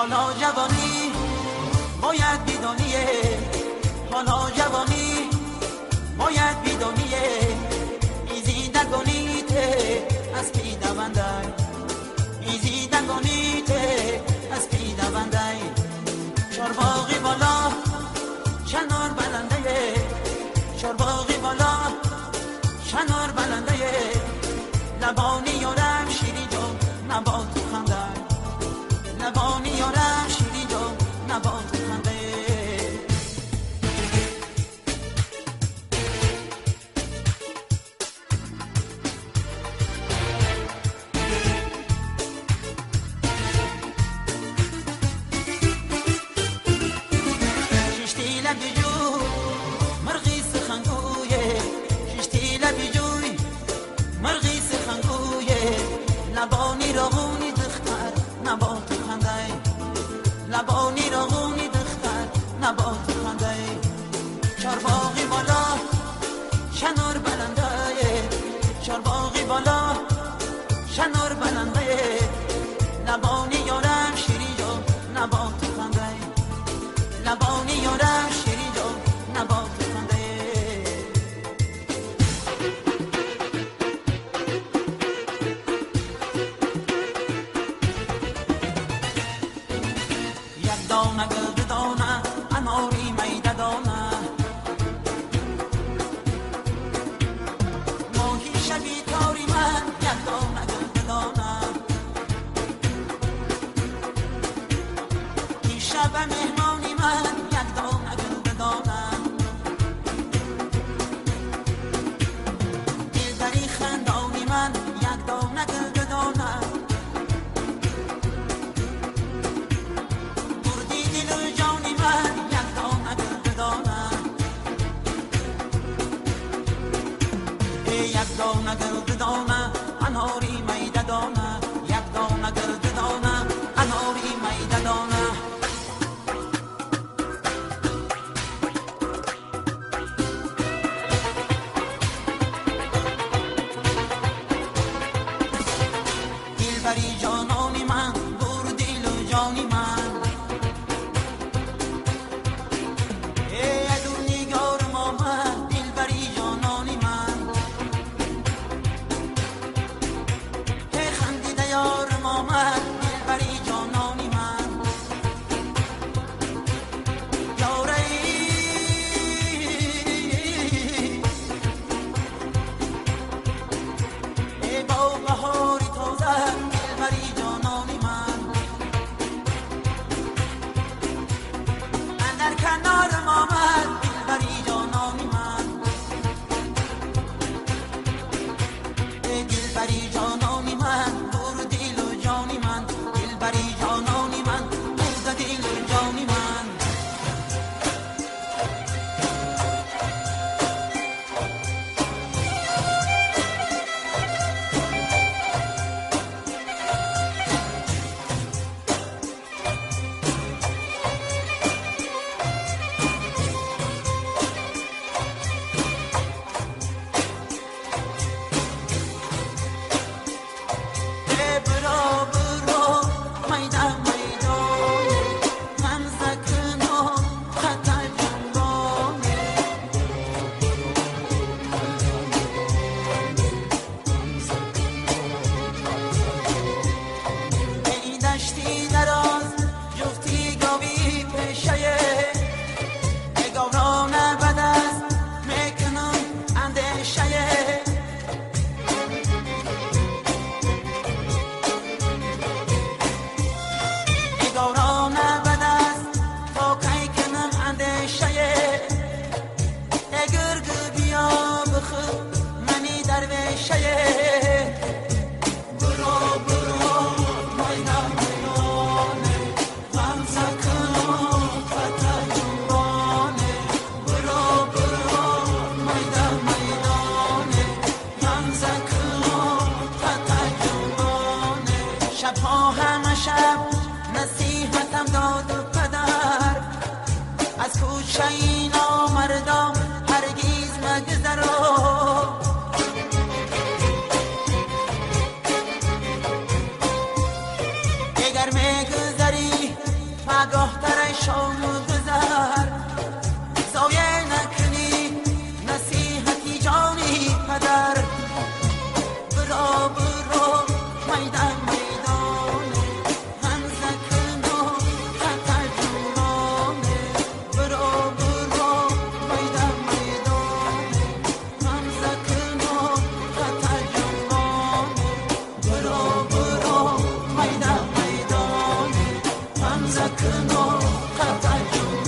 حالا جوانی باید بدونیه، حالا جوانی باید بدونیه، ایزی دگونیته از پی دوندای، ایزی دگونیته از پی دوندای. چارباغی بالا شنور بلنده، چارباغی بالا شنور بلنده، لبانی یارم شیری جون نباد خنده، لبانی یارم شیری جون نباد خنده. ششتی لبی جو مرغی سخنگویه، ششتی لبی جوی مرغی سخنگویه، لبانی راغونی دختر نباد خنده، لبانی راغونی دختر نباد خنده. چارباغی بالا شنور بلنده، چارباغی بالا شنور بلنده، لبانی یارم شیری جو نباد خنده، لبانی یارم شیری جو نباد خنده. یک دانه گل دانه اناری میده دانه، ماهی شبی تاری من یک دانه گل دانه، این شب مهمانی من یک دانه گل دانه، دلبری خندانی من یک دانه گل دانه، بردی دل و جانی من یک دانه گل دانه، یک دانه گل دانه اناری میده دانه، یک دانه گل دانه اناری میده دانه. دلبری جانانی من بر دل و جانی من، ای ادو نگار ما من دلبری جانانی من، ای خندیده یار ما من دلبری جانانی من، یاره ای با بهاری تازه دلبری جانانی من، اندر کنار ما من دلبری جانانی من، ای دلبری جانانی من بر دل و جانی من، دلبری جانانی من بر دل و جانی من. برو برو میدان میدان من سکنم خطر جنبانه، ای دشتی دراز جفتی گاوی پیشه، ای گوران بد است میکنم اندیشه، گوران بد است تا کی کنم اندیشه، اگر بیا بخود منی درویشه. برو برو میدان میدانه غم سکنم خطر جنبانه، برو برو میدان میدانه غم سکنم خطر جنبانه. شبها همه شب نصیحتم داد و پدر، از کوچه اینا مردم هرگیز مگذرو، اگر میگذری نگاه تر شام و گذر زایه نکنی نصیحتی جانی پدر برو برو میدان میدانه هم زکن و خطر جونانه برو برو میدان میدانه هم زکن و خطر جونانه برو برو میدان میدانه هم زکن و خطر جونانه